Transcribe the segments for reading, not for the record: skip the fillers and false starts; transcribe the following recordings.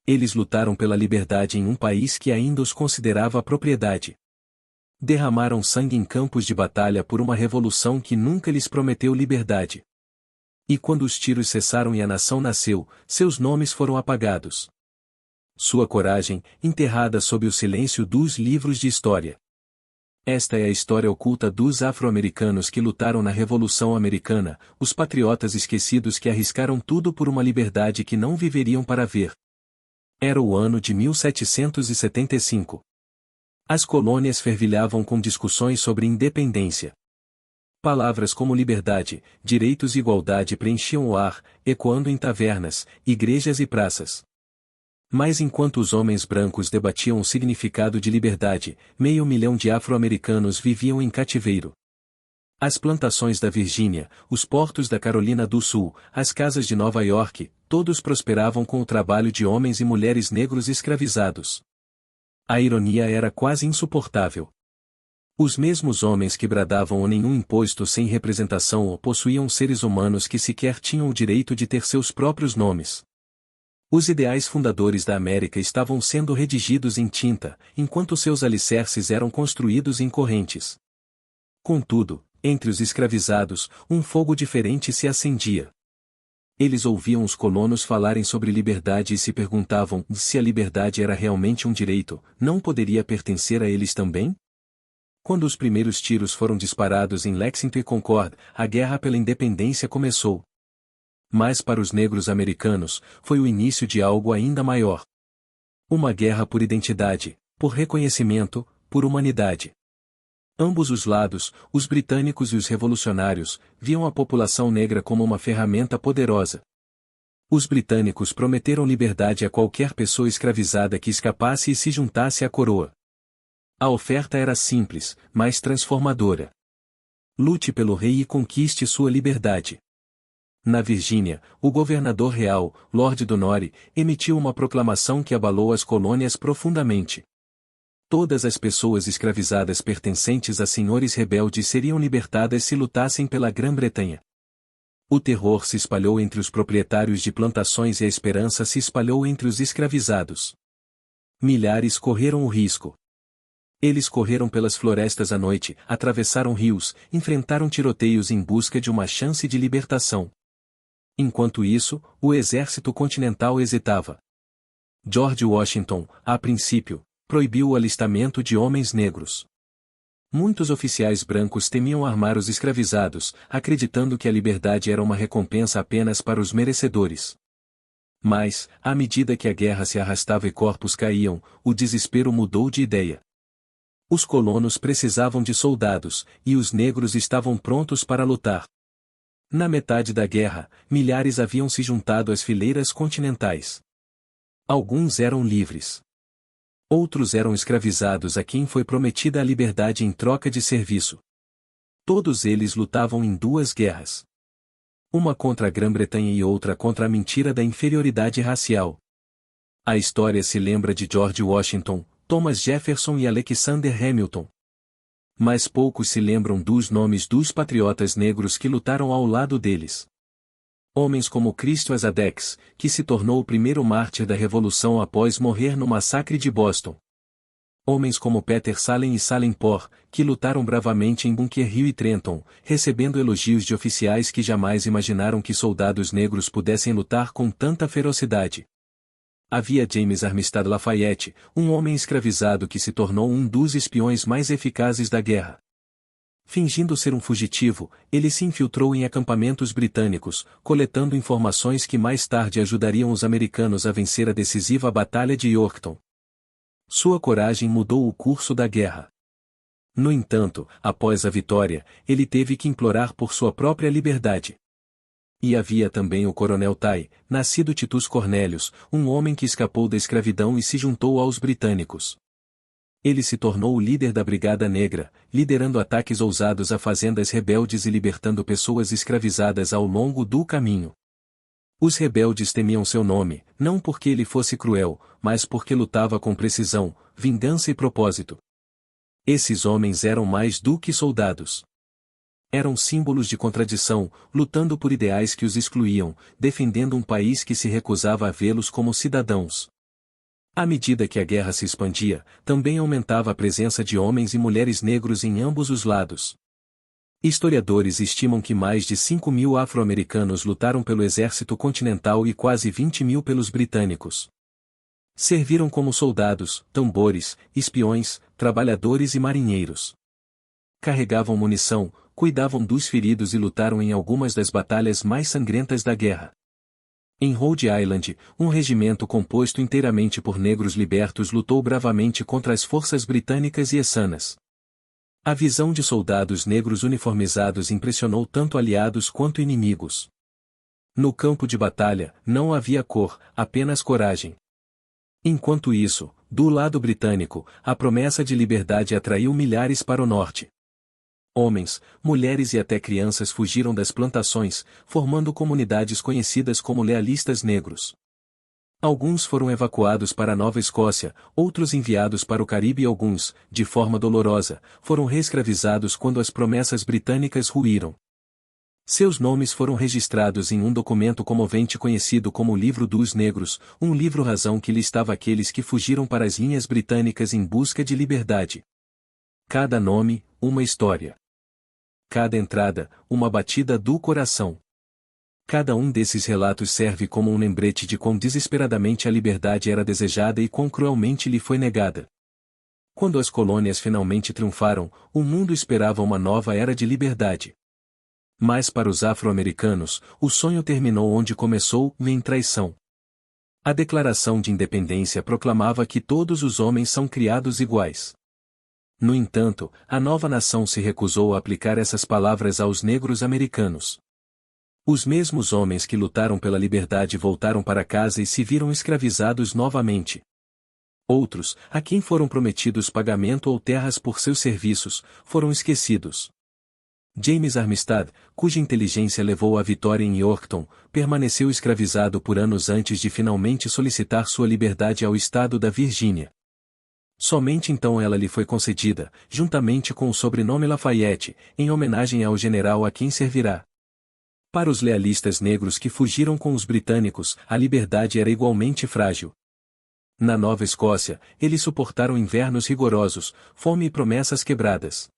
Eles lutaram pela liberdade em um país que ainda os considerava propriedade. Derramaram sangue em campos de batalha por uma revolução que nunca lhes prometeu liberdade. E quando os tiros cessaram e a nação nasceu, seus nomes foram apagados. Sua coragem, enterrada sob o silêncio dos livros de história. Esta é a história oculta dos afro-americanos que lutaram na Revolução Americana, os patriotas esquecidos que arriscaram tudo por uma liberdade que não viveriam para ver. Era o ano de 1775. As colônias fervilhavam com discussões sobre independência. Palavras como liberdade, direitos e igualdade preenchiam o ar, ecoando em tavernas, igrejas e praças. Mas enquanto os homens brancos debatiam o significado de liberdade, 500.000 de afro-americanos viviam em cativeiro. As plantações da Virgínia, os portos da Carolina do Sul, as casas de Nova York, todos prosperavam com o trabalho de homens e mulheres negros escravizados. A ironia era quase insuportável. Os mesmos homens que bradavam o nenhum imposto sem representação ou possuíam seres humanos que sequer tinham o direito de ter seus próprios nomes. Os ideais fundadores da América estavam sendo redigidos em tinta, enquanto seus alicerces eram construídos em correntes. Contudo, entre os escravizados, um fogo diferente se acendia. Eles ouviam os colonos falarem sobre liberdade e se perguntavam se a liberdade era realmente um direito, não poderia pertencer a eles também? Quando os primeiros tiros foram disparados em Lexington e Concord, a guerra pela independência começou. Mas para os negros americanos, foi o início de algo ainda maior. Uma guerra por identidade, por reconhecimento, por humanidade. Ambos os lados, os britânicos e os revolucionários, viam a população negra como uma ferramenta poderosa. Os britânicos prometeram liberdade a qualquer pessoa escravizada que escapasse e se juntasse à coroa. A oferta era simples, mas transformadora. Lute pelo rei e conquiste sua liberdade. Na Virgínia, o governador real, Lord Donore, emitiu uma proclamação que abalou as colônias profundamente. Todas as pessoas escravizadas pertencentes a senhores rebeldes seriam libertadas se lutassem pela Grã-Bretanha. O terror se espalhou entre os proprietários de plantações e a esperança se espalhou entre os escravizados. Milhares correram o risco. Eles correram pelas florestas à noite, atravessaram rios, enfrentaram tiroteios em busca de uma chance de libertação. Enquanto isso, o exército continental hesitava. George Washington, a princípio, proibiu o alistamento de homens negros. Muitos oficiais brancos temiam armar os escravizados, acreditando que a liberdade era uma recompensa apenas para os merecedores. Mas, à medida que a guerra se arrastava e corpos caíam, o desespero mudou de ideia. Os colonos precisavam de soldados, e os negros estavam prontos para lutar. Na metade da guerra, milhares haviam se juntado às fileiras continentais. Alguns eram livres. Outros eram escravizados a quem foi prometida a liberdade em troca de serviço. Todos eles lutavam em duas guerras. Uma contra a Grã-Bretanha e outra contra a mentira da inferioridade racial. A história se lembra de George Washington, Thomas Jefferson e Alexander Hamilton. Mas poucos se lembram dos nomes dos patriotas negros que lutaram ao lado deles. Homens como Cristo Azadex, que se tornou o primeiro mártir da Revolução após morrer no massacre de Boston. Homens como Peter Salem e Salem Poor, que lutaram bravamente em Bunker Hill e Trenton, recebendo elogios de oficiais que jamais imaginaram que soldados negros pudessem lutar com tanta ferocidade. Havia James Armistead Lafayette, um homem escravizado que se tornou um dos espiões mais eficazes da guerra. Fingindo ser um fugitivo, ele se infiltrou em acampamentos britânicos, coletando informações que mais tarde ajudariam os americanos a vencer a decisiva Batalha de Yorktown. Sua coragem mudou o curso da guerra. No entanto, após a vitória, ele teve que implorar por sua própria liberdade. E havia também o coronel Ty, nascido Titus Cornelius, um homem que escapou da escravidão e se juntou aos britânicos. Ele se tornou o líder da Brigada Negra, liderando ataques ousados a fazendas rebeldes e libertando pessoas escravizadas ao longo do caminho. Os rebeldes temiam seu nome, não porque ele fosse cruel, mas porque lutava com precisão, vingança e propósito. Esses homens eram mais do que soldados. Eram símbolos de contradição, lutando por ideais que os excluíam, defendendo um país que se recusava a vê-los como cidadãos. À medida que a guerra se expandia, também aumentava a presença de homens e mulheres negros em ambos os lados. Historiadores estimam que mais de 5.000 afro-americanos lutaram pelo exército continental e quase 20.000 pelos britânicos. Serviram como soldados, tambores, espiões, trabalhadores e marinheiros. Carregavam munição, cuidavam dos feridos e lutaram em algumas das batalhas mais sangrentas da guerra. Em Rhode Island, um regimento composto inteiramente por negros libertos lutou bravamente contra as forças britânicas e hessanas. A visão de soldados negros uniformizados impressionou tanto aliados quanto inimigos. No campo de batalha, não havia cor, apenas coragem. Enquanto isso, do lado britânico, a promessa de liberdade atraiu milhares para o norte. Homens, mulheres e até crianças fugiram das plantações, formando comunidades conhecidas como lealistas negros. Alguns foram evacuados para a Nova Escócia, outros enviados para o Caribe e alguns, de forma dolorosa, foram reescravizados quando as promessas britânicas ruíram. Seus nomes foram registrados em um documento comovente conhecido como o Livro dos Negros, um livro-razão que listava aqueles que fugiram para as linhas britânicas em busca de liberdade. Cada nome, uma história. Cada entrada, uma batida do coração. Cada um desses relatos serve como um lembrete de quão desesperadamente a liberdade era desejada e quão cruelmente lhe foi negada. Quando as colônias finalmente triunfaram, o mundo esperava uma nova era de liberdade. Mas para os afro-americanos, o sonho terminou onde começou, em traição. A Declaração de Independência proclamava que todos os homens são criados iguais. No entanto, a nova nação se recusou a aplicar essas palavras aos negros americanos. Os mesmos homens que lutaram pela liberdade voltaram para casa e se viram escravizados novamente. Outros, a quem foram prometidos pagamento ou terras por seus serviços, foram esquecidos. James Armistead, cuja inteligência levou à vitória em Yorktown, permaneceu escravizado por anos antes de finalmente solicitar sua liberdade ao estado da Virgínia. Somente então ela lhe foi concedida, juntamente com o sobrenome Lafayette, em homenagem ao general a quem servirá. Para os lealistas negros que fugiram com os britânicos, a liberdade era igualmente frágil. Na Nova Escócia, eles suportaram invernos rigorosos, fome e promessas quebradas.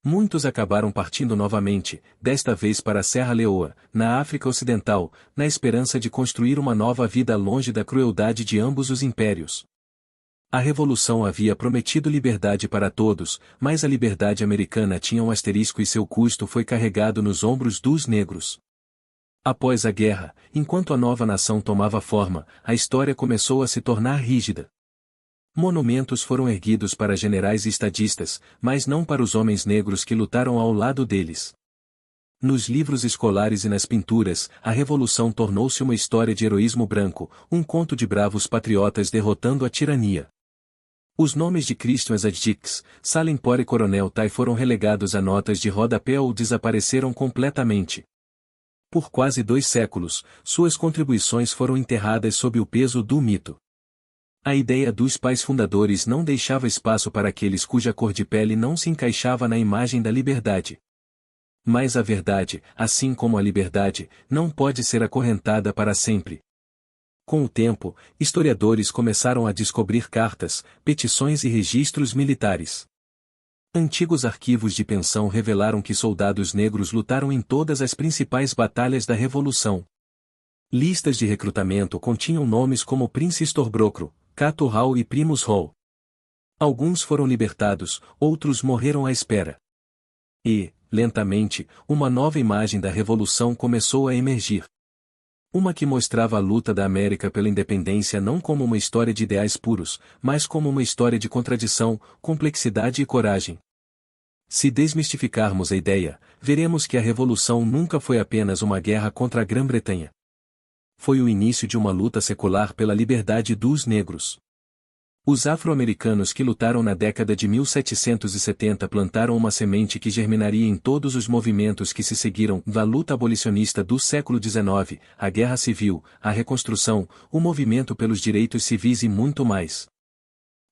Muitos acabaram partindo novamente, desta vez para a Serra Leoa, na África Ocidental, na esperança de construir uma nova vida longe da crueldade de ambos os impérios. A Revolução havia prometido liberdade para todos, mas a liberdade americana tinha um asterisco e seu custo foi carregado nos ombros dos negros. Após a guerra, enquanto a nova nação tomava forma, a história começou a se tornar rígida. Monumentos foram erguidos para generais e estadistas, mas não para os homens negros que lutaram ao lado deles. Nos livros escolares e nas pinturas, a Revolução tornou-se uma história de heroísmo branco, um conto de bravos patriotas derrotando a tirania. Os nomes de Christian Dix, Salem Poor e Coronel Tai foram relegados a notas de rodapé ou desapareceram completamente. Por quase 2 séculos, suas contribuições foram enterradas sob o peso do mito. A ideia dos pais fundadores não deixava espaço para aqueles cuja cor de pele não se encaixava na imagem da liberdade. Mas a verdade, assim como a liberdade, não pode ser acorrentada para sempre. Com o tempo, historiadores começaram a descobrir cartas, petições e registros militares. Antigos arquivos de pensão revelaram que soldados negros lutaram em todas as principais batalhas da Revolução. Listas de recrutamento continham nomes como Prince Storbrook, Cato Hall e Primus Hall. Alguns foram libertados, outros morreram à espera. E, lentamente, uma nova imagem da Revolução começou a emergir. Uma que mostrava a luta da América pela independência não como uma história de ideais puros, mas como uma história de contradição, complexidade e coragem. Se desmistificarmos a ideia, veremos que a Revolução nunca foi apenas uma guerra contra a Grã-Bretanha. Foi o início de uma luta secular pela liberdade dos negros. Os afro-americanos que lutaram na década de 1770 plantaram uma semente que germinaria em todos os movimentos que se seguiram, da luta abolicionista do século XIX, a Guerra Civil, a Reconstrução, o movimento pelos direitos civis e muito mais.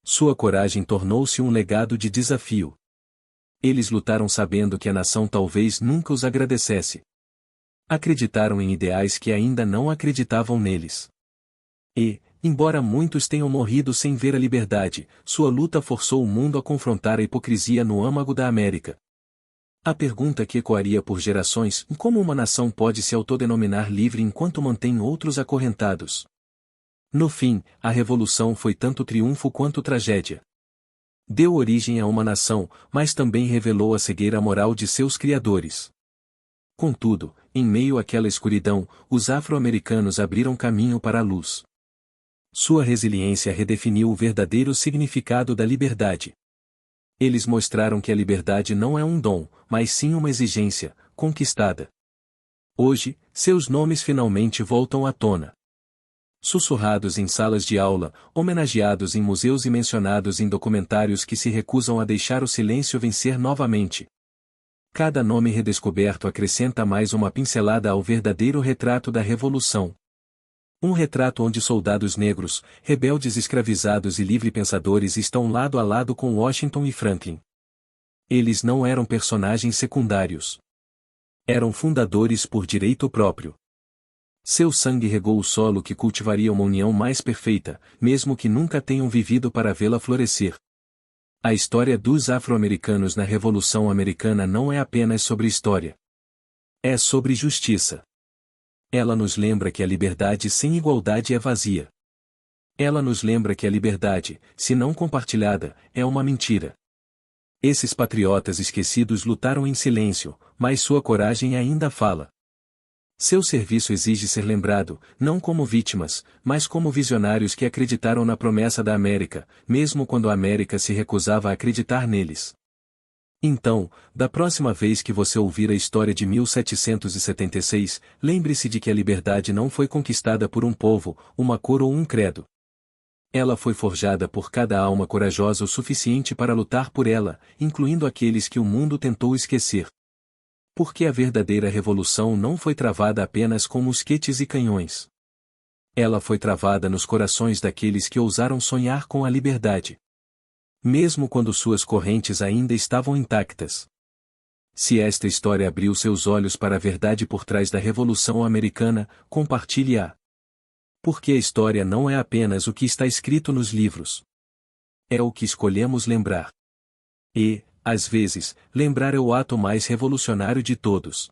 Sua coragem tornou-se um legado de desafio. Eles lutaram sabendo que a nação talvez nunca os agradecesse. Acreditaram em ideais que ainda não acreditavam neles. E, Embora muitos tenham morrido sem ver a liberdade, sua luta forçou o mundo a confrontar a hipocrisia no âmago da América. A pergunta que ecoaria por gerações: como uma nação pode se autodenominar livre enquanto mantém outros acorrentados? No fim, a revolução foi tanto triunfo quanto tragédia. Deu origem a uma nação, mas também revelou a cegueira moral de seus criadores. Contudo, em meio àquela escuridão, os afro-americanos abriram caminho para a luz. Sua resiliência redefiniu o verdadeiro significado da liberdade. Eles mostraram que a liberdade não é um dom, mas sim uma exigência, conquistada. Hoje, seus nomes finalmente voltam à tona. Sussurrados em salas de aula, homenageados em museus e mencionados em documentários que se recusam a deixar o silêncio vencer novamente. Cada nome redescoberto acrescenta mais uma pincelada ao verdadeiro retrato da Revolução. Um retrato onde soldados negros, rebeldes escravizados e livre-pensadores estão lado a lado com Washington e Franklin. Eles não eram personagens secundários. Eram fundadores por direito próprio. Seu sangue regou o solo que cultivaria uma união mais perfeita, mesmo que nunca tenham vivido para vê-la florescer. A história dos afro-americanos na Revolução Americana não é apenas sobre história. É sobre justiça. Ela nos lembra que a liberdade sem igualdade é vazia. Ela nos lembra que a liberdade, se não compartilhada, é uma mentira. Esses patriotas esquecidos lutaram em silêncio, mas sua coragem ainda fala. Seu serviço exige ser lembrado, não como vítimas, mas como visionários que acreditaram na promessa da América, mesmo quando a América se recusava a acreditar neles. Então, da próxima vez que você ouvir a história de 1776, lembre-se de que a liberdade não foi conquistada por um povo, uma cor ou um credo. Ela foi forjada por cada alma corajosa o suficiente para lutar por ela, incluindo aqueles que o mundo tentou esquecer. Porque a verdadeira revolução não foi travada apenas com mosquetes e canhões. Ela foi travada nos corações daqueles que ousaram sonhar com a liberdade. Mesmo quando suas correntes ainda estavam intactas. Se esta história abriu seus olhos para a verdade por trás da Revolução Americana, compartilhe-a. Porque a história não é apenas o que está escrito nos livros. É o que escolhemos lembrar. E, às vezes, lembrar é o ato mais revolucionário de todos.